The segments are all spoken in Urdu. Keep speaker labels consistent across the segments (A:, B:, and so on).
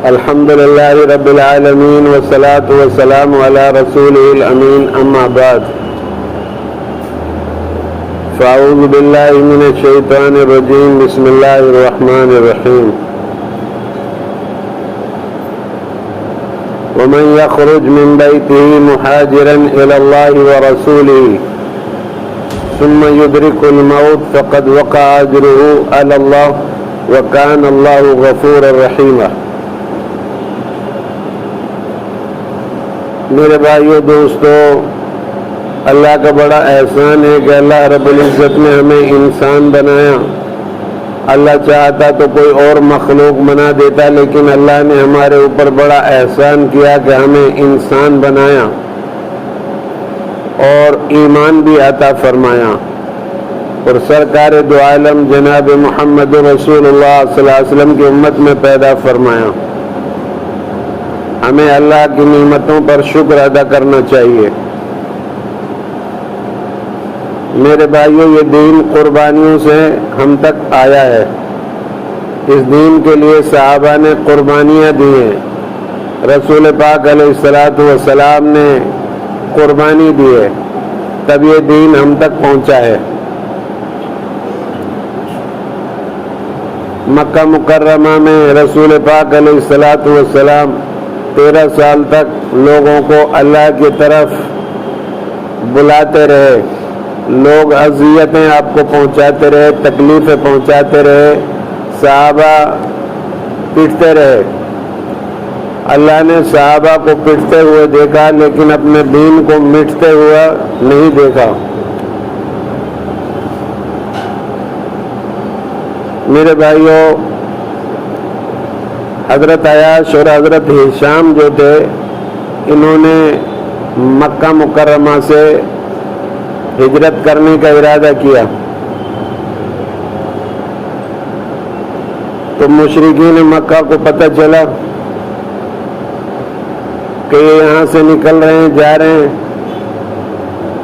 A: الحمد لله رب العالمين والصلاة والسلام على رسوله الأمين أما بعد فأعوذ بالله من الشيطان الرجيم بسم الله الرحمن الرحيم ومن يخرج من بيته مهاجرا إلى الله ورسوله ثم يدرك الموت فقد وقع أجره على الله وكان الله غفورا رحيما۔ میرے بھائیو دوستو، اللہ کا بڑا احسان ہے کہ اللہ رب العزت نے ہمیں انسان بنایا۔ اللہ چاہتا تو کوئی اور مخلوق بنا دیتا، لیکن اللہ نے ہمارے اوپر بڑا احسان کیا کہ ہمیں انسان بنایا اور ایمان بھی عطا فرمایا، اور سرکار دو عالم جناب محمد رسول اللہ صلی اللہ علیہ وسلم کی امت میں پیدا فرمایا۔ ہمیں اللہ کی نعمتوں پر شکر ادا کرنا چاہیے۔ میرے بھائیوں، یہ دین قربانیوں سے ہم تک آیا ہے۔ اس دین کے لیے صحابہ نے قربانیاں دی ہیں، رسول پاک علیہ الصلاۃ والسلام نے قربانی دی ہے، تب یہ دین ہم تک پہنچا ہے۔ مکہ مکرمہ میں رسول پاک علیہ الصلاۃ والسلام 13 سال تک لوگوں کو اللہ کی طرف بلاتے رہے، لوگ اذیتیں آپ کو پہنچاتے رہے، تکلیفیں پہنچاتے رہے، صحابہ پٹتے رہے۔ اللہ نے صحابہ کو پٹتے ہوئے دیکھا، لیکن اپنے دین کو مٹتے ہوا نہیں دیکھا۔ میرے بھائیوں، حضرت عیاش اور حضرت ہشام جو تھے، انہوں نے مکہ مکرمہ سے ہجرت کرنے کا ارادہ کیا، تو مشرکین مکہ کو پتہ چلا کہ یہ یہاں سے نکل رہے ہیں، جا رہے ہیں،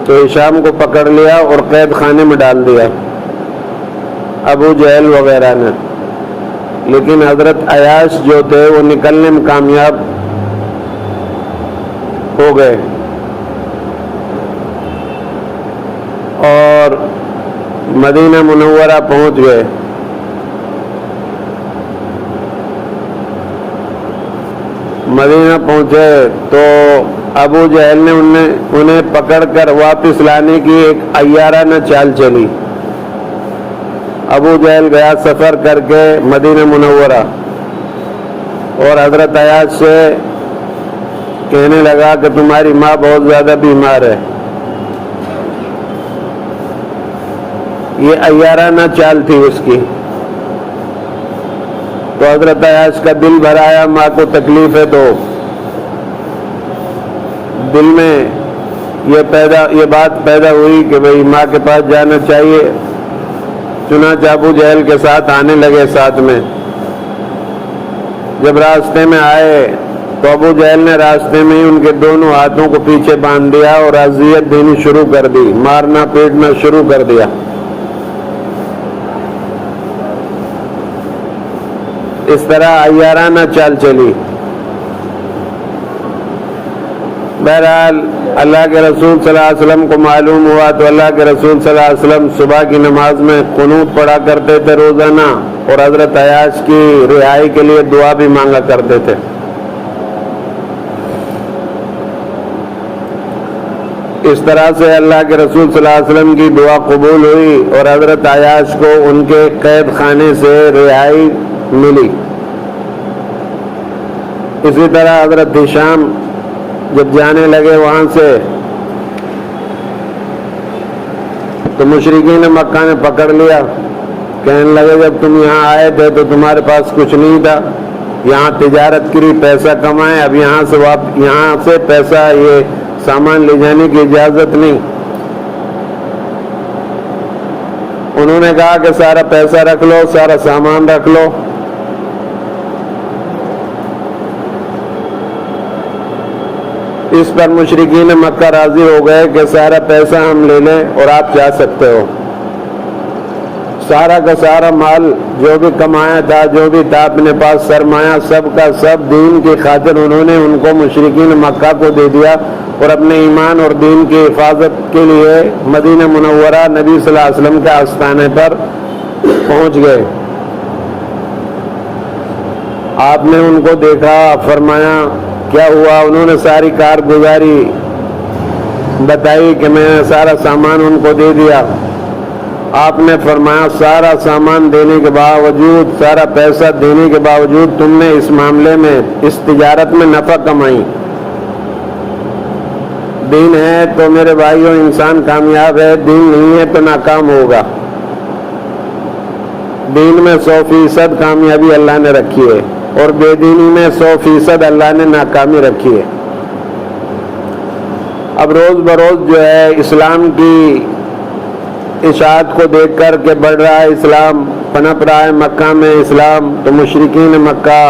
A: تو ہشام کو پکڑ لیا اور قید خانے میں ڈال دیا ابو جہل وغیرہ نے۔ لیکن حضرت عیاش جو تھے وہ نکلنے میں کامیاب ہو گئے اور مدینہ منورہ پہنچ گئے۔ مدینہ پہنچے تو ابو جہل نے انہیں پکڑ کر واپس لانے کی ایک عیارانہ چال چلی۔ ابو جہل گیا سفر کر کے مدینہ منورہ، اور حضرت عیاش سے کہنے لگا کہ تمہاری ماں بہت زیادہ بیمار ہے۔ یہ عیارانہ چال تھی اس کی۔ تو حضرت عیاش کا دل بھر آیا، ماں کو تکلیف ہے، تو دل میں یہ بات پیدا ہوئی کہ بھئی ماں کے پاس جانا چاہیے۔ چنانچہ ابو جہل کے ساتھ آنے لگے ساتھ میں۔ جب راستے میں آئے تو ابو جہل نے راستے میں ہی ان کے دونوں ہاتھوں کو پیچھے باندھ دیا اور اذیت دینی شروع کر دی، مارنا پیٹنا شروع کر دیا۔ اس طرح عیارانہ چال چلی۔ بہرحال اللہ کے رسول صلی اللہ علیہ وسلم کو معلوم ہوا تو اللہ کے رسول صلی اللہ علیہ وسلم صبح کی نماز میں قنوت پڑھا کرتے تھے روزانہ، اور حضرت عیاش کی رہائی کے لیے دعا بھی مانگا کرتے تھے۔ اس طرح سے اللہ کے رسول صلی اللہ علیہ وسلم کی دعا قبول ہوئی اور حضرت عیاش کو ان کے قید خانے سے رہائی ملی۔ اسی طرح حضرت ہشام جب جانے لگے وہاں سے، تو مشرکین مکہ نے پکڑ لیا، کہنے لگے جب تم یہاں آئے تھے تو تمہارے پاس کچھ نہیں تھا، یہاں تجارت کری، پیسہ کمائے، اب یہاں سے پیسہ یہ سامان لے جانے کی اجازت نہیں۔ انہوں نے کہا کہ سارا پیسہ رکھ لو، سارا سامان رکھ لو۔ اس پر مشرکین مکہ راضی ہو گئے کہ سارا پیسہ ہم لے لیں اور آپ جا سکتے ہو۔ سارا کا سارا مال جو بھی کمایا تھا، جو بھی تھا اپنے پاس سرمایہ، سب کا سب دین کی خاطر انہوں نے ان کو مشرکین مکہ کو دے دیا اور اپنے ایمان اور دین کی حفاظت کے لیے مدینہ منورہ نبی صلی اللہ علیہ وسلم کے آستانے پر پہنچ گئے۔ آپ نے ان کو دیکھا، فرمایا کیا ہوا؟ انہوں نے ساری کارگزاری بتائی کہ میں نے سارا سامان ان کو دے دیا۔ آپ نے فرمایا سارا سامان دینے کے باوجود، سارا پیسہ دینے کے باوجود تم نے اس معاملے میں، اس تجارت میں نفع کمائی۔ دین ہے تو میرے بھائیوں انسان کامیاب ہے، دین نہیں ہے تو ناکام ہوگا۔ دین میں 100% کامیابی اللہ نے رکھی ہے اور بے دینی میں 100% اللہ نے ناکامی رکھی ہے۔ اب روز بروز جو ہے اسلام کی اشاعت کو دیکھ کر کے بڑھ رہا ہے، اسلام پنپ رہا ہے مکہ میں اسلام، تو مشرکین مکہ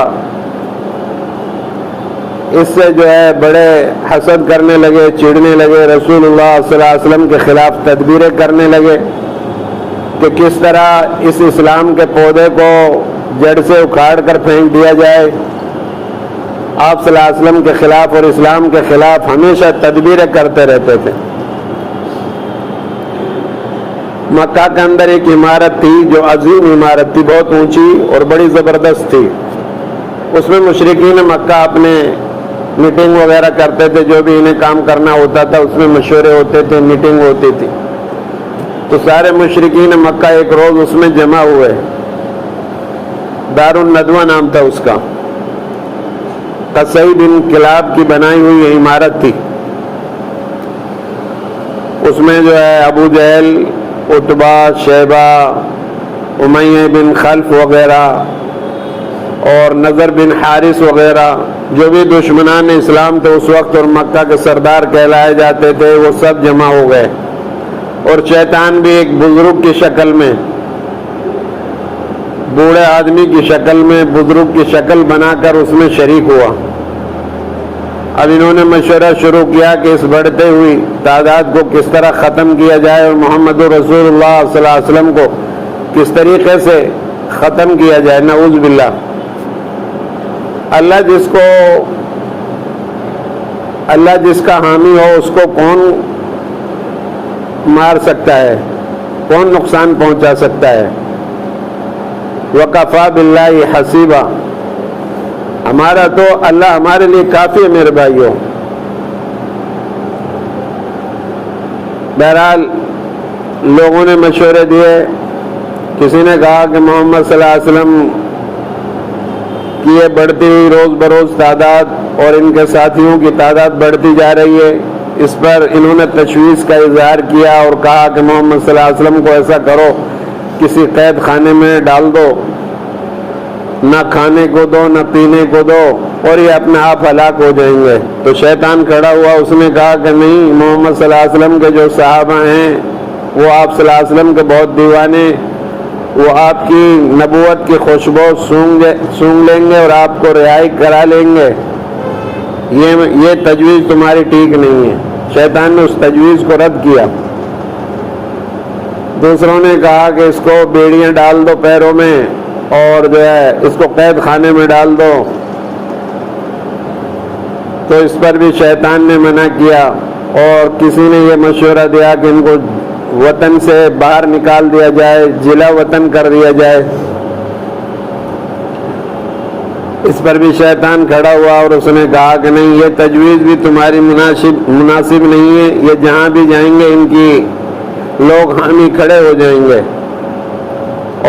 A: اس سے جو ہے بڑے حسد کرنے لگے، چڑھنے لگے، رسول اللہ صلی اللہ علیہ وسلم کے خلاف تدبیریں کرنے لگے کہ کس طرح اس اسلام کے پودے کو جڑ سے اکھاڑ کر پھینک دیا جائے۔ آپ صلی اللہ علیہ وسلم کے خلاف اور اسلام کے خلاف ہمیشہ تدبیریں کرتے رہتے تھے۔ مکہ کے اندر ایک عمارت تھی جو عظیم عمارت تھی، بہت اونچی اور بڑی زبردست تھی۔ اس میں مشرکین مکہ اپنے میٹنگ وغیرہ کرتے تھے، جو بھی انہیں کام کرنا ہوتا تھا اس میں مشورے ہوتے تھے، میٹنگ ہوتی تھی۔ تو سارے مشرکین مکہ ایک روز اس میں جمع ہوئے، دار الندوہ نام تھا اس کا، قصی بن کلاب کی بنائی ہوئی یہ عمارت تھی۔ اس میں جو ہے ابو جہل، عتبہ، شیبہ، امیہ بن خلف وغیرہ اور نضر بن حارث وغیرہ جو بھی دشمنان اسلام تھے اس وقت اور مکہ کے سردار کہلائے جاتے تھے، وہ سب جمع ہو گئے۔ اور شیطان بھی ایک بزرگ کی شکل میں، بوڑھے آدمی کی شکل میں، بزرگ کی شکل بنا کر اس میں شریک ہوا۔ اب انہوں نے مشورہ شروع کیا کہ اس بڑھتے ہوئی تعداد کو کس طرح ختم کیا جائے اور محمد رسول اللہ صلی اللہ علیہ وسلم کو کس طریقے سے ختم کیا جائے۔ نعوذ باللہ۔ اللہ جس کا حامی ہو اس کو کون مار سکتا ہے، کون نقصان پہنچا سکتا ہے؟ وَكَفَى بِاللَّهِ حَسِيبًا۔ ہمارا تو اللہ ہمارے لیے کافی ہے میرے بھائیوں۔ بہرحال لوگوں نے مشورے دیے، کسی نے کہا کہ محمد صلی اللہ علیہ وسلم کی یہ بڑھتی ہوئی روز بروز تعداد اور ان کے ساتھیوں کی تعداد بڑھتی جا رہی ہے، اس پر انہوں نے تشویش کا اظہار کیا اور کہا کہ محمد صلی اللہ علیہ وسلم کو ایسا کرو، کسی قید خانے میں ڈال دو، نہ کھانے کو دو نہ پینے کو دو اور یہ اپنے آپ ہلاک ہو جائیں گے۔ تو شیطان کھڑا ہوا، اس نے کہا کہ نہیں، محمد صلی اللہ علیہ وسلم کے جو صحابہ ہیں وہ آپ صلی اللہ علیہ وسلم کے بہت دیوانے، وہ آپ کی نبوت کی خوشبو سونگھ لیں گے اور آپ کو رہائی کرا لیں گے، یہ تجویز تمہاری ٹھیک نہیں ہے۔ شیطان نے اس تجویز کو رد کیا۔ دوسروں نے کہا کہ اس کو بیڑیاں ڈال دو پیروں میں اور جو ہے اس کو قید خانے میں ڈال دو، تو اس پر بھی شیطان نے منع کیا۔ اور کسی نے یہ مشورہ دیا کہ ان کو وطن سے باہر نکال دیا جائے، جلا وطن کر دیا جائے، اس پر بھی شیطان کھڑا ہوا اور اس نے کہا کہ نہیں، یہ تجویز بھی تمہاری مناسب نہیں ہے، یہ جہاں بھی جائیں گے ان کی لوگ حامی کھڑے ہو جائیں گے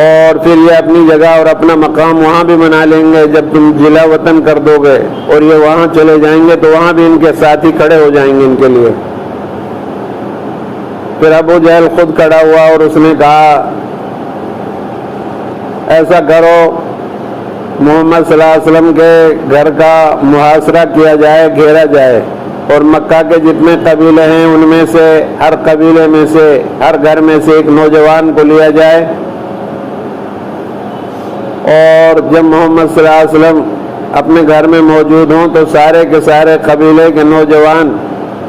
A: اور پھر یہ اپنی جگہ اور اپنا مقام وہاں بھی بنا لیں گے جب تم جلا وطن کر دو گے، اور یہ وہاں چلے جائیں گے تو وہاں بھی ان کے ساتھی کھڑے ہو جائیں گے ان کے لیے۔ پھر ابو جہل خود کھڑا ہوا اور اس نے کہا ایسا کرو، محمد صلی اللہ علیہ وسلم کے گھر کا محاصرہ کیا جائے، گھیرا جائے، اور مکہ کے جتنے قبیلے ہیں ان میں سے ہر قبیلے میں سے ہر گھر میں سے ایک نوجوان کو لیا جائے، اور جب محمد صلی اللہ علیہ وسلم اپنے گھر میں موجود ہوں تو سارے کے سارے قبیلے کے نوجوان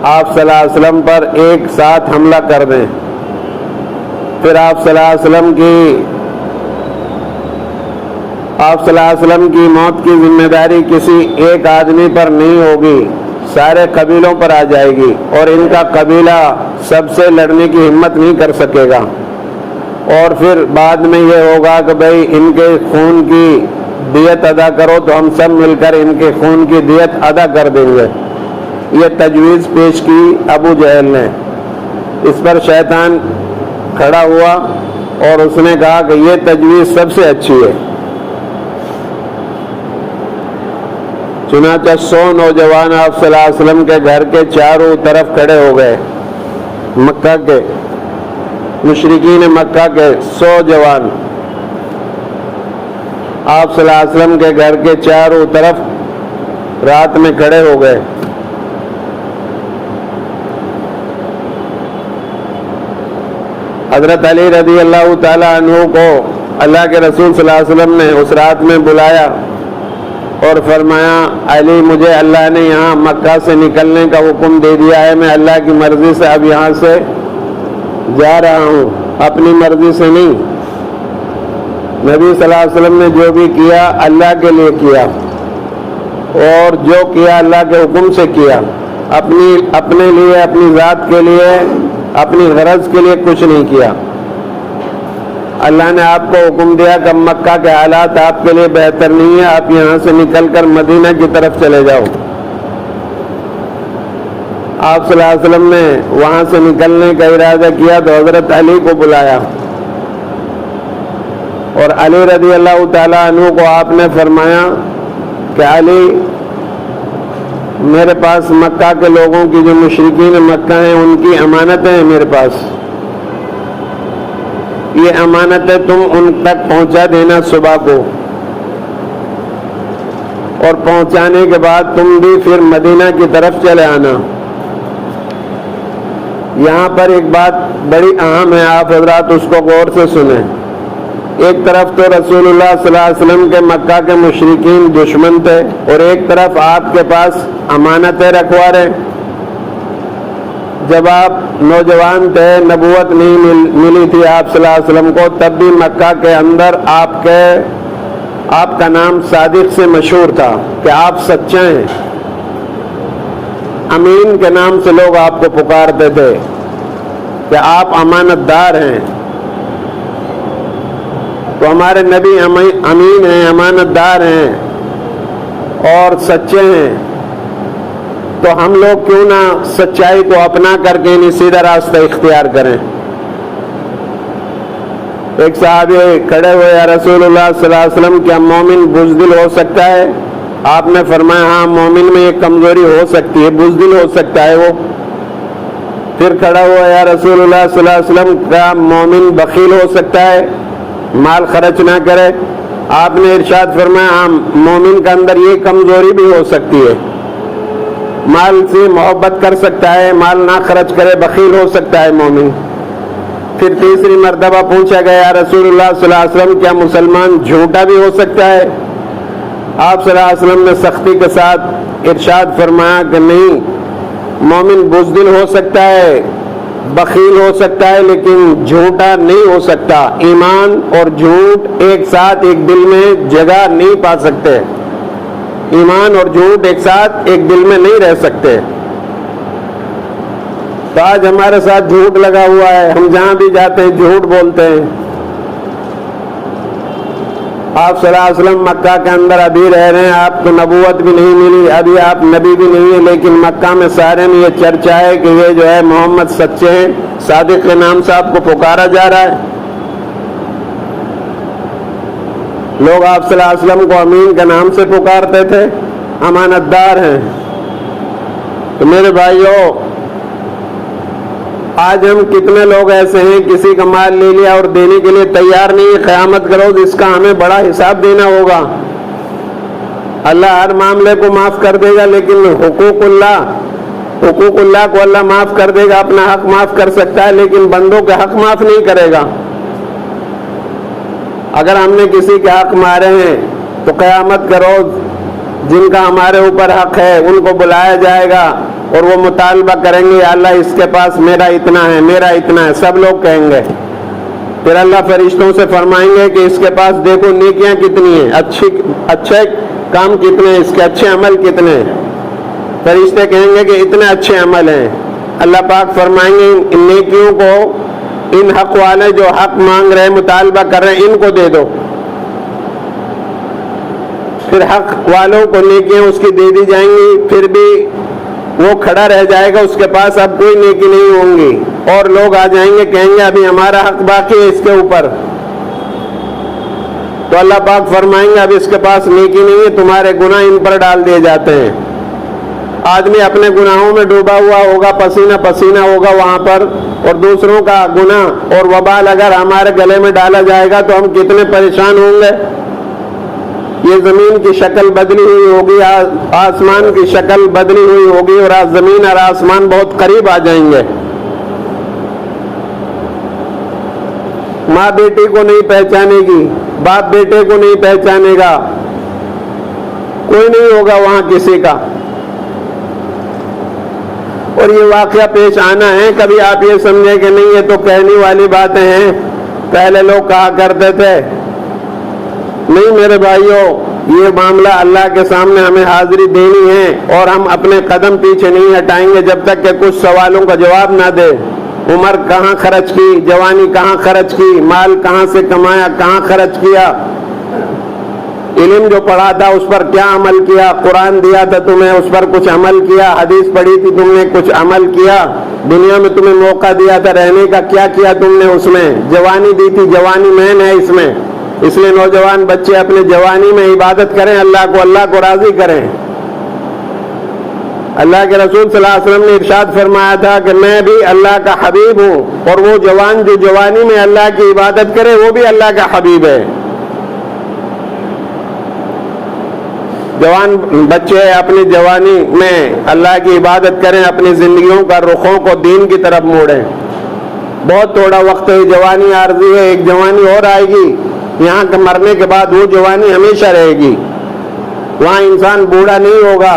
A: آپ صلی اللہ علیہ وسلم پر ایک ساتھ حملہ کر دیں، پھر آپ صلی اللہ علیہ وسلم کی موت کی ذمہ داری کسی ایک آدمی پر نہیں ہوگی، سارے قبیلوں پر آ جائے گی، اور ان کا قبیلہ سب سے لڑنے کی ہمت نہیں کر سکے گا، اور پھر بعد میں یہ ہوگا کہ بھئی ان کے خون کی دیت ادا کرو، تو ہم سب مل کر ان کے خون کی دیت ادا کر دیں گے۔ یہ تجویز پیش کی ابو جہل نے۔ اس پر شیطان کھڑا ہوا اور اس نے کہا کہ یہ تجویز سب سے اچھی ہے۔ چنانچہ 100 نوجوان آپ صلی اللہ علیہ وسلم کے گھر کے چاروں طرف کھڑے ہو گئے، مکہ کے مشرکین مکہ کے 100 جوان آپ صلی اللہ علیہ وسلم کے گھر کے چاروں طرف رات میں کھڑے ہو گئے۔ حضرت علی رضی اللہ تعالیٰ عنہ کو اللہ کے رسول صلی اللہ علیہ وسلم نے اس رات میں بلایا اور فرمایا، علی مجھے اللہ نے یہاں مکہ سے نکلنے کا حکم دے دیا ہے، میں اللہ کی مرضی سے اب یہاں سے جا رہا ہوں، اپنی مرضی سے نہیں۔ نبی صلی اللہ علیہ وسلم نے جو بھی کیا اللہ کے لیے کیا، اور جو کیا اللہ کے حکم سے کیا، اپنے لیے، اپنی ذات کے لیے، اپنی غرض کے لیے کچھ نہیں کیا۔ اللہ نے آپ کو حکم دیا کہ مکہ کے حالات آپ کے لیے بہتر نہیں ہے، آپ یہاں سے نکل کر مدینہ کی طرف چلے جاؤ۔ آپ صلی اللہ علیہ وسلم نے وہاں سے نکلنے کا ارادہ کیا تو حضرت علی کو بلایا، اور علی رضی اللہ تعالیٰ عنہ کو آپ نے فرمایا کہ علی، میرے پاس مکہ کے لوگوں کی جو مشرکین مکہ ہیں ان کی امانتیں ہیں میرے پاس، یہ امانتیں تم ان تک پہنچا دینا صبح کو، اور پہنچانے کے بعد تم بھی پھر مدینہ کی طرف چلے آنا۔ یہاں پر ایک بات بڑی اہم ہے، آپ حضرات اس کو غور سے سنیں۔ ایک طرف تو رسول اللہ صلی اللہ علیہ وسلم کے مکہ کے مشرکین دشمن تھے، اور ایک طرف آپ کے پاس امانتیں رکھوا رہے۔ جب آپ نوجوان تھے، نبوت نہیں ملی تھی آپ صلی اللہ علیہ وسلم کو، تب بھی مکہ کے اندر آپ کا نام صادق سے مشہور تھا کہ آپ سچے ہیں۔ امین کے نام سے لوگ آپ کو پکارتے تھے کہ آپ امانت دار ہیں۔ تو ہمارے نبی امین ہیں، امانت دار ہیں اور سچے ہیں، تو ہم لوگ کیوں نہ سچائی کو اپنا کر کے انہیں سیدھا راستہ اختیار کریں۔ ایک صحابی کھڑے ہوئے، یا رسول اللہ صلی اللہ علیہ وسلم، کیا مومن بزدل ہو سکتا ہے؟ آپ نے فرمایا ہاں، مومن میں یہ کمزوری ہو سکتی ہے، بزدل ہو سکتا ہے وہ۔ پھر کھڑا ہوا، یا رسول اللہ صلی اللہ علیہ وسلم، کیا مومن بخیل ہو سکتا ہے، مال خرچ نہ کرے؟ آپ نے ارشاد فرمایا ہاں، مومن کے اندر یہ کمزوری بھی ہو سکتی ہے، مال سے محبت کر سکتا ہے، مال نہ خرچ کرے، بخیل ہو سکتا ہے مومن۔ پھر تیسری مرتبہ پوچھا گیا، یا رسول اللہ صلی اللہ علیہ وسلم، کیا مسلمان جھوٹا بھی ہو سکتا ہے؟ آپ صلی اللہ علیہ وسلم نے سختی کے ساتھ ارشاد فرمایا کہ نہیں، مومن بزدل ہو سکتا ہے، بخیل ہو سکتا ہے، لیکن جھوٹا نہیں ہو سکتا۔ ایمان اور جھوٹ ایک ساتھ ایک دل میں جگہ نہیں پا سکتے، ایمان اور جھوٹ ایک ساتھ ایک دل میں نہیں رہ سکتے۔ تو آج ہمارے ساتھ جھوٹ لگا ہوا ہے، ہم جہاں بھی جاتے ہیں جھوٹ بولتے ہیں۔ آپ صلی اللہ علیہ وسلم مکہ کے اندر ابھی رہ رہے ہیں، آپ کو نبوت بھی نہیں ملی، ابھی آپ نبی بھی نہیں ہیں، لیکن مکہ میں سارے میں یہ چرچا ہے کہ یہ جو ہے محمد سچے ہیں، صادق کے نام سے آپ کو پکارا جا رہا ہے۔ لوگ آپ صلی اللہ علیہ وسلم کو امین کے نام سے پکارتے تھے، امانت دار ہیں۔ تو میرے بھائیوں، آج ہم کتنے لوگ ایسے ہیں کسی کا مال لے لیا اور دینے کے لیے تیار نہیں؟ قیامت کا روز اس کا ہمیں بڑا حساب دینا ہوگا۔ اللہ ہر معاملے کو معاف کر دے گا، لیکن حقوق اللہ کو اللہ معاف کر دے گا، اپنا حق معاف کر سکتا ہے، لیکن بندوں کے حق معاف نہیں کرے گا۔ اگر ہم نے کسی کے حق مارے ہیں تو قیامت کا روز جن کا ہمارے اوپر حق ہے ان کو بلایا جائے گا، اور وہ مطالبہ کریں گے، یا اللہ اس کے پاس میرا اتنا ہے، میرا اتنا ہے، سب لوگ کہیں گے۔ پھر اللہ فرشتوں سے فرمائیں گے کہ اس کے پاس دیکھو نیکیاں کتنی ہیں، اچھے کام کتنے ہیں، اس کے اچھے عمل کتنے ہیں۔ فرشتے کہیں گے کہ اتنے اچھے عمل ہیں۔ اللہ پاک فرمائیں گے ان نیکیوں کو ان حق والے جو حق مانگ رہے مطالبہ کر رہے ہیں ان کو دے دو۔ پھر حق والوں کو نیکیاں اس کی دے دی جائیں گی، پھر بھی وہ کھڑا رہ جائے گا، اس کے پاس اب کوئی نیکی نہیں ہوں گی، اور لوگ آ جائیں گے کہیں گے ابھی ہمارا حق باقی ہے اس کے اوپر۔ تو اللہ پاک فرمائیں گے اب اس کے پاس نیکی نہیں ہے، تمہارے گناہ ان پر ڈال دیے جاتے ہیں۔ آدمی اپنے گناہوں میں ڈوبا ہوا ہوگا، پسینہ پسینہ ہوگا وہاں پر، اور دوسروں کا گناہ اور وبال اگر ہمارے گلے میں ڈالا جائے گا تو ہم کتنے پریشان ہوں گے۔ یہ زمین کی شکل بدلی ہوئی ہوگی، آسمان کی شکل بدلی ہوئی ہوگی، اور زمین اور آسمان بہت قریب آ جائیں گے۔ ماں بیٹی کو نہیں پہچانے گی، باپ بیٹے کو نہیں پہچانے گا، کوئی نہیں ہوگا وہاں کسی کا۔ اور یہ واقعہ پیش آنا ہے، کبھی آپ یہ سمجھیں کہ نہیں یہ تو کہنے والی باتیں ہیں، پہلے لوگ کہا کرتے تھے۔ نہیں میرے بھائیوں، یہ معاملہ اللہ کے سامنے ہمیں حاضری دینی ہے، اور ہم اپنے قدم پیچھے نہیں ہٹائیں گے جب تک کہ کچھ سوالوں کا جواب نہ دے۔ عمر کہاں خرچ کی، جوانی کہاں خرچ کی، مال کہاں سے کمایا، کہاں خرچ کیا، علم جو پڑھا تھا اس پر کیا عمل کیا، قرآن دیا تھا تمہیں اس پر کچھ عمل کیا، حدیث پڑھی تھی تم نے کچھ عمل کیا، دنیا میں تمہیں موقع دیا تھا رہنے کا کیا کیا تم نے اس میں، جوانی دی تھی، جوانی مین ہے اس میں۔ اس لیے نوجوان بچے اپنے جوانی میں عبادت کریں، اللہ کو راضی کریں۔ اللہ کے رسول صلی اللہ علیہ وسلم نے ارشاد فرمایا تھا کہ میں بھی اللہ کا حبیب ہوں، اور وہ جوان جو جوانی میں اللہ کی عبادت کرے وہ بھی اللہ کا حبیب ہے۔ جوان بچے اپنی جوانی میں اللہ کی عبادت کریں، اپنی زندگیوں کا رخوں کو دین کی طرف موڑیں۔ بہت تھوڑا وقت ہے، جوانی عارضی ہے، ایک جوانی اور آئے گی، یہاں کے مرنے کے بعد وہ جوانی ہمیشہ رہے گی۔ وہاں انسان بوڑھا نہیں ہوگا،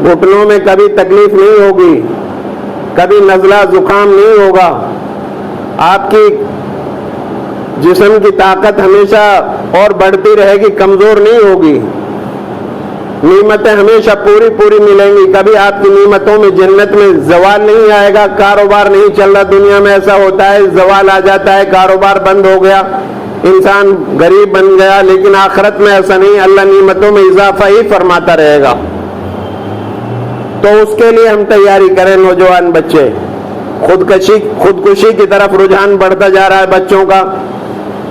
A: گھٹنوں میں کبھی تکلیف نہیں ہوگی، کبھی نزلہ زکام نہیں ہوگا، آپ کی جسم کی طاقت ہمیشہ اور بڑھتی رہے گی، کمزور نہیں ہوگی، نعمتیں ہمیشہ پوری پوری ملیں گی، کبھی آپ کی نعمتوں میں جنت میں زوال نہیں آئے گا۔ کاروبار نہیں چل رہا، دنیا میں ایسا ہوتا ہے زوال آ جاتا ہے، کاروبار بند ہو گیا، انسان غریب بن گیا، لیکن آخرت میں ایسا نہیں، اللہ نعمتوں میں اضافہ ہی فرماتا رہے گا۔ تو اس کے لیے ہم تیاری کریں نوجوان بچے۔ خودکشی کی طرف رجحان بڑھتا جا رہا ہے بچوں کا،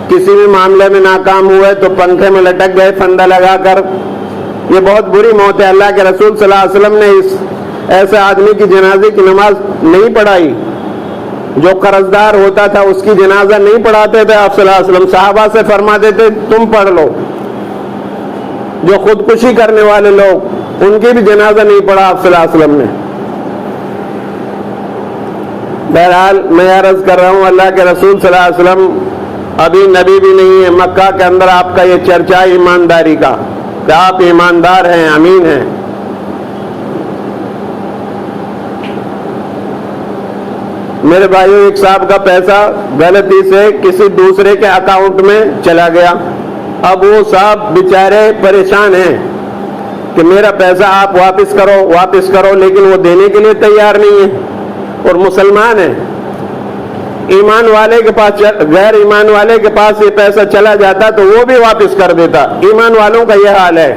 A: کسی بھی معاملے میں ناکام ہوئے تو پنکھے میں لٹک گئے پھندا لگا کر، یہ بہت بری موت ہے۔ اللہ کے رسول صلی اللہ علیہ وسلم نے اس ایسے آدمی کی جنازے کی نماز نہیں پڑھائی، جو قرضدار ہوتا تھا اس کی جنازہ نہیں پڑھاتے تھے آپ صلی اللہ علیہ وسلم، صحابہ سے فرماتے تھے تم پڑھ لو۔ جو خودکشی کرنے والے لوگ ان کی بھی جنازہ نہیں پڑھا آپ صلی اللہ علیہ وسلم نے۔ بہرحال میں عرض کر رہا ہوں، اللہ کے رسول صلی اللہ علیہ وسلم ابھی نبی بھی نہیں ہے، مکہ کے اندر آپ کا یہ چرچا ایمانداری کا کہ آپ ایماندار ہیں، امین ہیں۔ میرے بھائیو، ایک صاحب کا پیسہ غلطی سے کسی دوسرے کے اکاؤنٹ میں چلا گیا، اب وہ صاحب بیچارے پریشان ہیں کہ میرا پیسہ آپ واپس کرو، لیکن وہ دینے کے لیے تیار نہیں ہے، اور مسلمان ہیں۔ ایمان والے کے پاس غیر ایمان والے کے پاس یہ پیسہ چلا جاتا تو وہ بھی واپس کر دیتا، ایمان والوں کا یہ حال ہے۔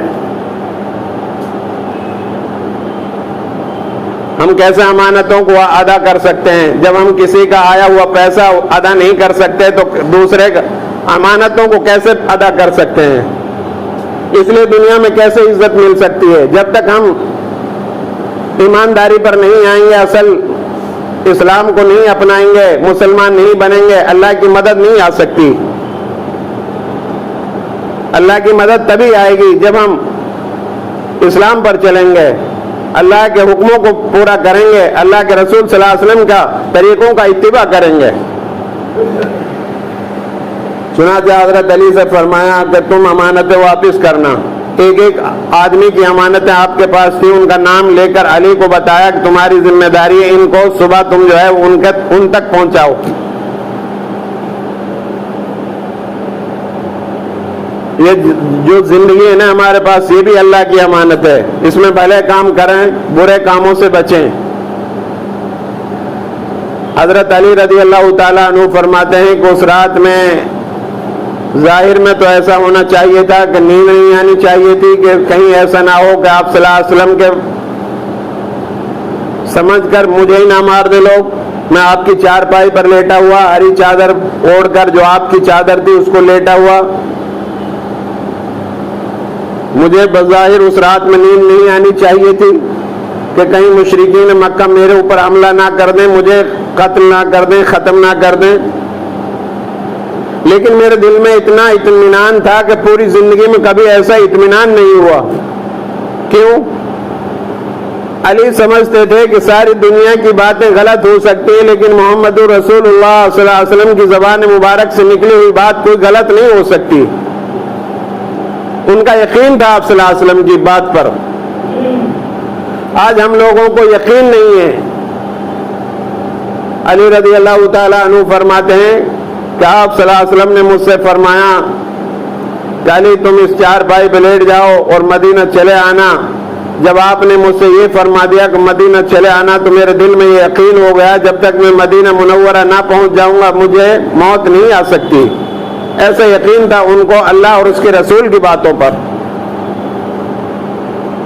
A: ہم کیسے امانتوں کو ادا کر سکتے ہیں؟ جب ہم کسی کا آیا ہوا پیسہ ادا نہیں کر سکتے تو دوسرے امانتوں کو کیسے ادا کر سکتے ہیں؟ اس لیے دنیا میں کیسے عزت مل سکتی ہے؟ جب تک ہم ایمانداری پر نہیں آئیں گے، اصل اسلام کو نہیں اپنائیں گے، مسلمان نہیں بنیں گے، اللہ کی مدد نہیں آ سکتی۔ اللہ کی مدد تبھی آئے گی جب ہم اسلام پر چلیں گے، اللہ کے حکموں کو پورا کریں گے، اللہ کے رسول صلی اللہ علیہ وسلم کا طریقوں کا اتباع کریں گے۔ چنانچہ حضرت علی سے فرمایا کہ تم امانتیں واپس کرنا۔ ایک ایک آدمی کی امانتیں آپ کے پاس تھی، ان کا نام لے کر علی کو بتایا کہ تمہاری ذمہ داری ہے، ان کو صبح تم جو ہے ان تک پہنچاؤ۔ یہ جو زندگی ہے نا ہمارے پاس، یہ بھی اللہ کی امانت ہے، اس میں بھلے کام کریں، برے کاموں سے بچیں۔ حضرت علی رضی اللہ تعالیٰ عنہ فرماتے ہیں کہ اس رات میں ظاہر میں تو ایسا ہونا چاہیے تھا کہ نیند نہیں آنی چاہیے تھی، کہ کہیں ایسا نہ ہو کہ آپ صلی اللہ علیہ وسلم کے سمجھ کر مجھے ہی نہ مار دے لوگ۔ میں آپ کی چارپائی پر لیٹا ہوا، ہری چادر اوڑھ کر، جو آپ کی چادر تھی اس کو لیٹا ہوا، مجھے بظاہر اس رات میں نیند نہیں آنی چاہیے تھی کہ کہیں مشرکین مکہ میرے اوپر حملہ نہ کر دیں، مجھے قتل نہ کر دیں، ختم نہ کر دیں، لیکن میرے دل میں اتنا اطمینان تھا کہ پوری زندگی میں کبھی ایسا اطمینان نہیں ہوا۔ کیوں؟ علی سمجھتے تھے کہ ساری دنیا کی باتیں غلط ہو سکتی ہیں، لیکن محمد رسول اللہ صلی اللہ علیہ وسلم کی زبان مبارک سے نکلی ہوئی بات کوئی غلط نہیں ہو سکتی۔ ان کا یقین تھا آپ صلی اللہ علیہ وسلم کی بات پر۔ آج ہم لوگوں کو یقین نہیں ہے۔ علی رضی اللہ تعالیٰ عنہ فرماتے ہیں کہ آپ صلی اللہ علیہ وسلم نے مجھ سے فرمایا کہ علی تم اس چارپائی پہ لیٹ جاؤ اور مدینہ چلے آنا۔ جب آپ نے مجھ سے یہ فرما دیا کہ مدینہ چلے آنا تو میرے دل میں یہ یقین ہو گیا جب تک میں مدینہ منورہ نہ پہنچ جاؤں گا مجھے موت نہیں آ سکتی۔ ایسا یقین تھا ان کو اللہ اور اس کے رسول کی باتوں پر۔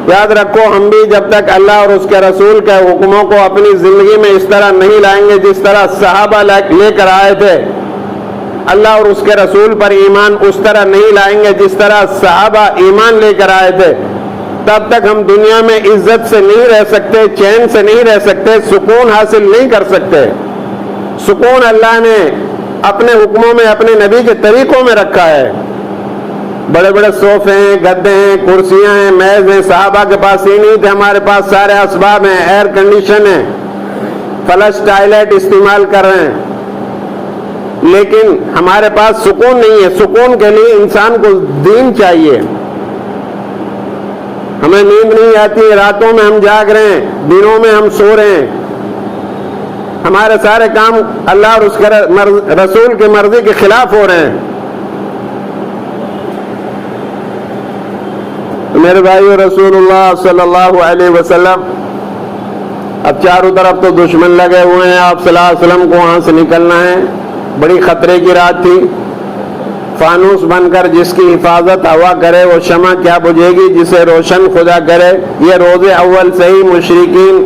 A: یاد رکھو، ہم بھی جب تک اللہ اور اس کے رسول کے حکموں کو اپنی زندگی میں اس طرح نہیں لائیں گے جس طرح صحابہ لے کر آئے تھے، اللہ اور اس کے رسول پر ایمان اس طرح نہیں لائیں گے جس طرح صحابہ ایمان لے کر آئے تھے، تب تک ہم دنیا میں عزت سے نہیں رہ سکتے، چین سے نہیں رہ سکتے، سکون حاصل نہیں کر سکتے۔ سکون اللہ نے اپنے حکموں میں، اپنے نبی کے طریقوں میں رکھا ہے۔ بڑے بڑے صوفے ہیں، گدے ہیں، کرسیاں ہیں، میز ہیں، صحابہ کے پاس یہ نہیں تھے، ہمارے پاس سارے اسباب ہیں، ایئر کنڈیشن ہے، فلش ٹائلٹ استعمال کر رہے ہیں، لیکن ہمارے پاس سکون نہیں ہے۔ سکون کے لیے انسان کو دین چاہیے۔ ہمیں نیند نہیں آتی، راتوں میں ہم جاگ رہے ہیں، دنوں میں ہم سو رہے ہیں، ہمارے سارے کام اللہ اور اس کے رسول کی مرضی کے خلاف ہو رہے ہیں۔ میرے بھائیو، رسول اللہ صلی اللہ علیہ وسلم، اب چاروں طرف تو دشمن لگے ہوئے ہیں، آپ صلی اللہ علیہ وسلم کو وہاں سے نکلنا ہے۔ بڑی خطرے کی رات تھی۔ فانوس بن کر جس کی حفاظت ہوا کرے وہ شمع کیا بجھے گی جسے روشن خدا کرے۔ یہ روز اول سے ہی مشرکین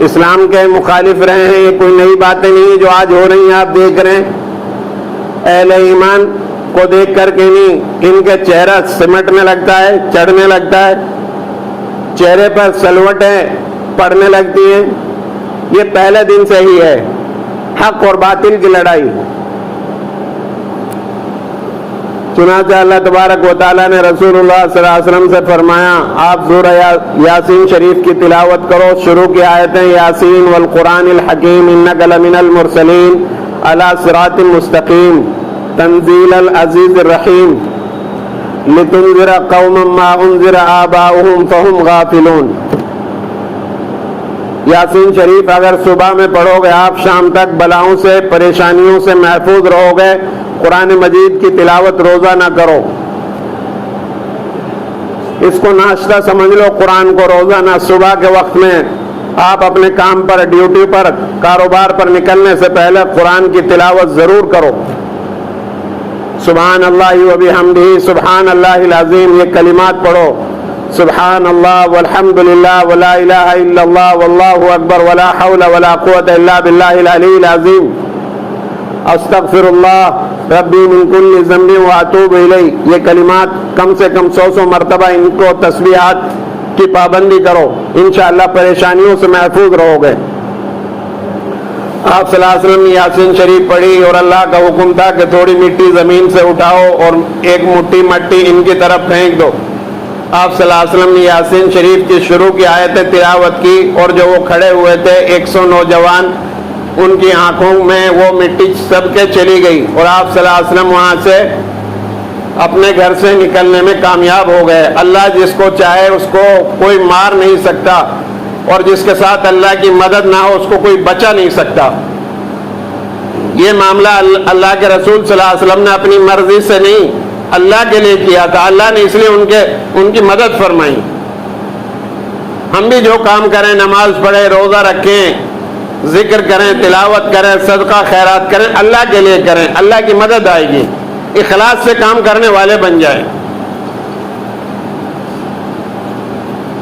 A: اسلام کے مخالف رہے ہیں، یہ کوئی نئی باتیں نہیں ہیں جو آج ہو رہی ہیں، آپ دیکھ رہے ہیں۔ اہل ایمان کو دیکھ کر کے نہیں، ان کے چہرہ سمٹنے لگتا ہے، چڑھنے لگتا ہے، چہرے پر سلوٹیں پڑنے لگتی ہیں۔ یہ پہلے دن سے ہی ہے، حق اور باطل کی لڑائی۔ چنانچہ اللہ تبارک و تعالیٰ نے رسول اللہ صلی اللہ علیہ وسلم سے فرمایا، آپ سورہ یاسین شریف کی تلاوت کرو۔ شروع کی آیتیں یاسین والقرآن الحکیم انک لمن المرسلین علی صراط مستقیم تنزیل العزیز الرحیم لتنذر قوما ما انذر آباؤہم فہم غافلون۔ یاسین شریف اگر صبح میں پڑھو گے آپ شام تک بلاؤں سے، پریشانیوں سے محفوظ رہو گے۔ قرآن مجید کی تلاوت روزہ نہ کرو، اس کو ناشتہ سمجھ لو، قرآن کو روزہ نہ۔ صبح کے وقت میں آپ اپنے کام پر، ڈیوٹی پر، کاروبار پر نکلنے سے پہلے قرآن کی تلاوت ضرور کرو۔ سبحان اللہ و بحمدہ سبحان اللہ العظیم، یہ کلمات پڑھو۔ سبحان اللہ والحمد للہ ولا الہ الا اللہ واللہ اکبر ولا حول ولا قوة الا باللہ العلی العظیم۔ استغفر اللہ ربی من کل ذنب واتوب الیہ، یہ کلمات کم سے کم 100 مرتبہ ان کو تسبیحات کی پابندی کرو، انشاءاللہ پریشانیوں سے محفوظ رہو گے۔ آپ صلی اللہ علیہ وسلم نے یاسین شریف پڑھی اور اللہ کا حکم تھا کہ تھوڑی مٹی زمین سے اٹھاؤ اور ایک مٹھی مٹی ان کی طرف پھینک دو۔ آپ صلی اللہ علیہ وسلم نے یاسین شریف کی شروع کی آیتیں تلاوت کی، اور جو وہ کھڑے ہوئے تھے 100 نوجوان، ان کی آنکھوں میں وہ مٹی سب کے چلی گئی، اور آپ صلی اللہ علیہ وسلم وہاں سے اپنے گھر سے نکلنے میں کامیاب ہو گئے۔ اللہ جس کو چاہے اس کو کوئی مار نہیں سکتا، اور جس کے ساتھ اللہ کی مدد نہ ہو اس کو کوئی بچا نہیں سکتا۔ یہ معاملہ اللہ کے رسول صلی اللہ علیہ وسلم نے اپنی مرضی سے نہیں، اللہ کے لیے کیا تھا، اللہ نے اس لیے ان کی مدد فرمائی۔ ہم بھی جو کام کریں، نماز پڑھیں، روزہ رکھیں، ذکر کریں، تلاوت کریں، صدقہ خیرات کریں، اللہ کے لیے کریں، اللہ کی مدد آئے گی، اخلاص سے کام کرنے والے بن جائیں۔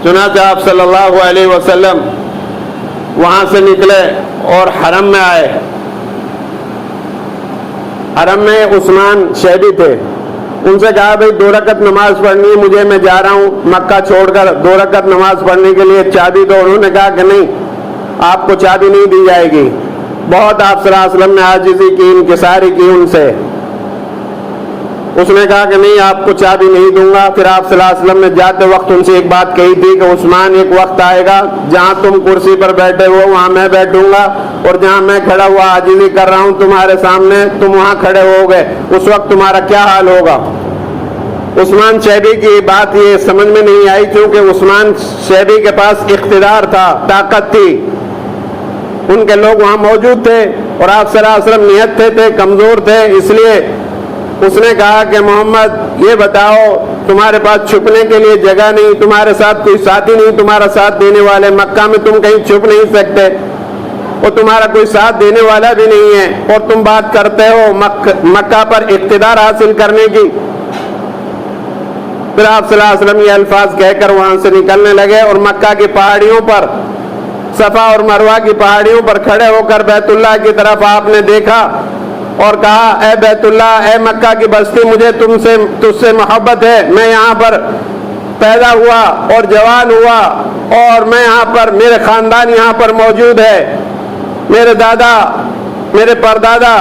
A: چنانچہ آپ صلی اللہ علیہ وسلم وہاں سے نکلے اور حرم میں آئے۔ حرم میں عثمان شیبی تھے، ان سے کہا بھئی 2 رکعت نماز پڑھنی ہے مجھے، میں جا رہا ہوں مکہ چھوڑ کر، 2 رکعت نماز پڑھنے کے لیے چابی دو۔ انہوں نے کہا کہ نہیں، آپ کو چابی نہیں دی جائے گی۔ بہت آپ صلی اللہ علیہ وسلم نے عاجزی کی، انکساری کی ان سے۔ اس نے کہا کہ نہیں، آپ کو چابی نہیں دوں گا۔ پھر آپ صلی اللہ علیہ وسلم نے جاتے وقت ان سے ایک بات کہی تھی کہ عثمان ایک وقت آئے گا جہاں تم کرسی پر بیٹھے ہو وہاں میں بیٹھوں گا، اور جہاں میں کھڑا ہوا عاجزی کر رہا ہوں تمہارے سامنے، تم وہاں کھڑے ہو گئے، اس وقت تمہارا کیا حال ہوگا۔ عثمان شیبی کی بات یہ سمجھ میں نہیں آئی، کیونکہ عثمان شیبی کے پاس اقتدار تھا، طاقت تھی، ان کے لوگ وہاں موجود تھے، اور آپ صلی اللہ علیہ وسلم نیت تھے کمزور تھے، اس لیے اس نے کہا کہ محمد یہ بتاؤ تمہارے پاس چھپنے کے لیے جگہ نہیں، تمہارے ساتھ کوئی ساتھی نہیں تمہارا ساتھ دینے والے، مکہ میں تم کہیں چھپ نہیں سکتے، اور تمہارا کوئی ساتھ دینے والا بھی نہیں ہے، اور تم بات کرتے ہو مکہ پر اقتدار حاصل کرنے کی۔ پھر آپ صلی اللہ علیہ وسلم یہ الفاظ کہہ کر وہاں سے نکلنے لگے، اور مکہ کی پہاڑیوں پر، صفا اور مروہ کی پہاڑیوں پر کھڑے ہو کر بیت اللہ کی طرف آپ نے دیکھا اور کہا اے بیت اللہ، اے مکہ کی بستی، مجھے تجھ سے محبت ہے، میں یہاں پر پیدا ہوا اور جوان ہوا، اور میں یہاں پر، میرے خاندان یہاں پر موجود ہے، میرے دادا میرے پردادا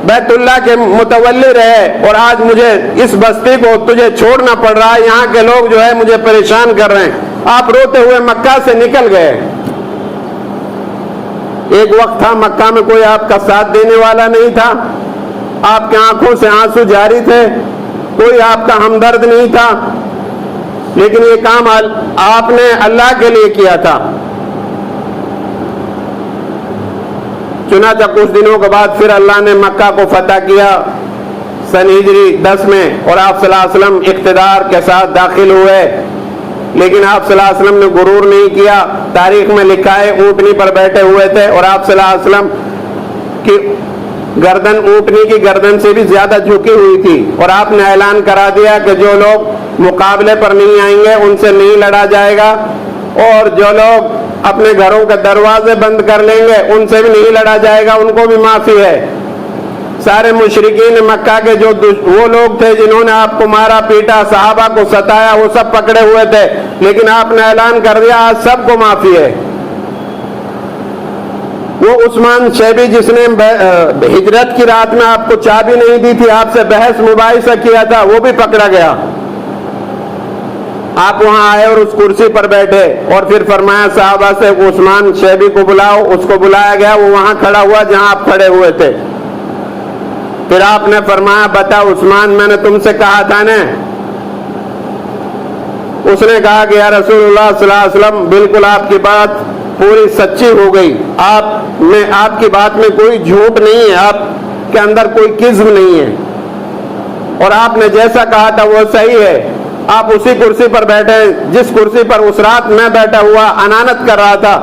A: بیت اللہ کے متولی رہے، اور آج مجھے اس بستی کو تجھے چھوڑنا پڑ رہا ہے، یہاں کے لوگ جو ہے مجھے پریشان کر رہے ہیں۔ آپ روتے ہوئے مکہ سے نکل گئے۔ ایک وقت تھا مکہ میں کوئی آپ کا ساتھ دینے والا نہیں تھا، آپ کے آنکھوں سے آنسو جاری تھے، کوئی آپ کا ہمدرد نہیں تھا، لیکن یہ کام آپ نے اللہ کے لیے کیا تھا۔ چنانچہ کچھ دنوں کے بعد پھر اللہ نے مکہ کو فتح کیا سن ہجری 10 میں، اور آپ صلی اللہ علیہ وسلم اقتدار کے ساتھ داخل ہوئے، لیکن آپ صلی اللہ علیہ وسلم نے غرور نہیں کیا۔ تاریخ میں لکھا ہے اونٹنی پر بیٹھے ہوئے تھے، اور آپ صلی اللہ علیہ وسلم کی گردن اونٹنی کی گردن سے بھی زیادہ جھکی ہوئی تھی، اور آپ نے اعلان کرا دیا کہ جو لوگ مقابلے پر نہیں آئیں گے ان سے نہیں لڑا جائے گا، اور جو لوگ اپنے گھروں کے دروازے بند کر لیں گے ان سے بھی نہیں لڑا جائے گا، ان کو بھی معافی ہے۔ سارے مشرکین مکہ کے جو وہ لوگ تھے جنہوں نے آپ کو مارا پیٹا، صحابہ کو ستایا، وہ سب پکڑے ہوئے تھے، لیکن آپ نے اعلان کر دیا آج سب کو معافی ہے۔ وہ عثمان شیبی جس نے ہجرت کی رات میں آپ کو چابی نہیں دی تھی، آپ سے بحث مباحثہ کیا تھا، وہ بھی پکڑا گیا۔ آپ وہاں آئے اور اس کرسی پر بیٹھے، اور پھر فرمایا صحابہ سے عثمان شیبی کو بلاؤ، اس کو بلایا گیا، وہ وہاں کھڑا ہوا جہاں آپ کھڑے ہوئے تھے۔ پھر آپ نے فرمایا بتا عثمان، میں نے تم سے کہا تھا نا؟ اس نے کہا کہ یا رسول اللہ صلی اللہ علیہ وسلم بالکل آپ کی بات پوری سچی ہو گئی، آپ کی بات میں کوئی جھوٹ نہیں ہے، آپ کے اندر کوئی کذب نہیں ہے، اور آپ نے جیسا کہا تھا وہ صحیح ہے۔ آپ اسی کرسی پر بیٹھے جس کرسی پر اس رات میں بیٹھا ہوا انانت کر رہا تھا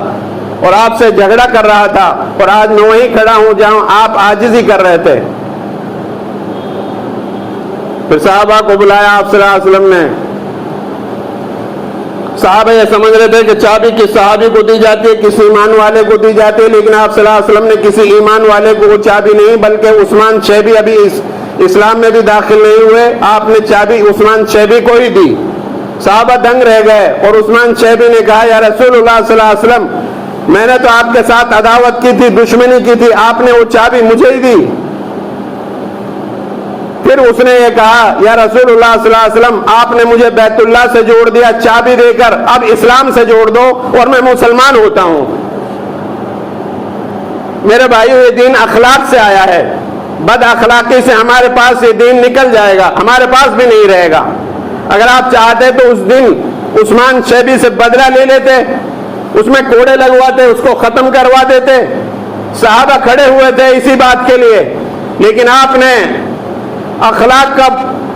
A: اور آپ سے جھگڑا کر رہا تھا، اور آج میں وہیں کھڑا ہوں جہاں آپ عاجزی کر رہے تھے۔ پھر صحابہ کو بلایا آپ صلی اللہ علیہ وسلم نے۔ صحابہ یہ سمجھ رہے تھے کہ چابی کس صحابی کو دی جاتی ہے، کسی ایمان والے کو دی جاتی ہے، لیکن آپ صلی اللہ علیہ وسلم نے کسی ایمان والے کو وہ چابی نہیں، بلکہ عثمان شیبی ابھی اسلام میں بھی داخل نہیں ہوئے، آپ نے چابی عثمان شیبی کو ہی دی۔ صحابہ دنگ رہ گئے، اور عثمان شیبی نے کہا یا رسول اللہ صلی اللہ علیہ وسلم، میں نے تو آپ کے ساتھ عداوت کی تھی، دشمنی کی تھی، آپ نے وہ چابی مجھے ہی دی۔ پھر اس نے یہ کہا یا رسول اللہ صلی اللہ علیہ وسلم، آپ نے مجھے بیت اللہ سے جوڑ دیا چابی دے کر، اب اسلام سے جوڑ دو اور میں مسلمان ہوتا ہوں۔ میرے بھائیو، یہ دین اخلاق سے آیا ہے، بد اخلاقی سے ہمارے پاس یہ دین نکل جائے گا، ہمارے پاس بھی نہیں رہے گا۔ اگر آپ چاہتے تو اس دن عثمان شیبی سے بدلہ لے لیتے، اس میں کوڑے لگواتے، اس کو ختم کروا دیتے۔ صحابہ کھڑے ہوئے تھے اسی بات کے لیے، لیکن آپ نے اخلاق کا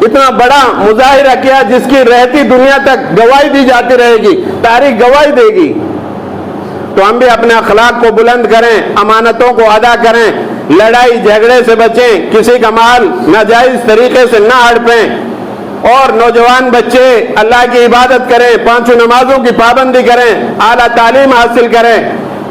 A: اتنا بڑا مظاہرہ کیا جس کی رہتی دنیا تک گواہی دی جاتی رہے گی، تاریخ گواہی دے گی۔ تو ہم بھی اپنے اخلاق کو بلند کریں، امانتوں کو ادا کریں، لڑائی جھگڑے سے بچیں، کسی کا مال ناجائز طریقے سے نہ ہڑپیں، اور نوجوان بچے اللہ کی عبادت کریں، 5 نمازوں کی پابندی کریں، اعلیٰ تعلیم حاصل کریں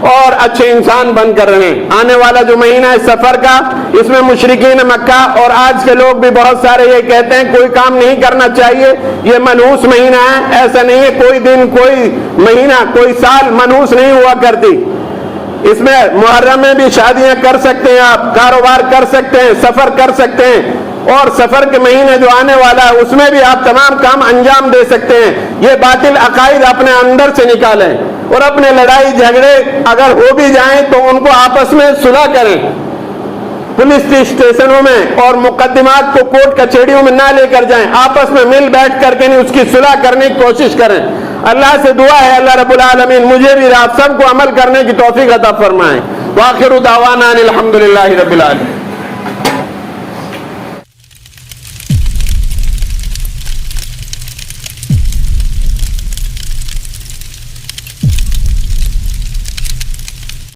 A: اور اچھے انسان بن کر رہیں۔ آنے والا جو مہینہ ہے سفر کا، اس میں مشرکین مکہ اور آج کے لوگ بھی بہت سارے یہ کہتے ہیں کوئی کام نہیں کرنا چاہیے، یہ منحوس مہینہ ہے۔ ایسا نہیں ہے، کوئی دن، کوئی مہینہ، کوئی سال منحوس نہیں ہوا کرتی۔ اس میں محرم میں بھی شادیاں کر سکتے ہیں، آپ کاروبار کر سکتے ہیں، سفر کر سکتے ہیں، اور سفر کے مہینے جو آنے والا ہے اس میں بھی آپ تمام کام انجام دے سکتے ہیں۔ یہ باطل عقائد اپنے اندر سے نکالیں، اور اپنے لڑائی جھگڑے اگر ہو بھی جائیں تو ان کو آپس میں صلح کریں، پولیس اسٹیشنوں میں اور مقدمات کو کورٹ کچہریوں میں نہ لے کر جائیں، آپس میں مل بیٹھ کر کے اس کی صلح کرنے کی کوشش کریں۔ اللہ سے دعا ہے اللہ رب العالمین مجھے بھی آپ سب کو عمل کرنے کی توفیق عطا فرمائیں۔ وآخر دعوانا الحمدللہ رب العالمین۔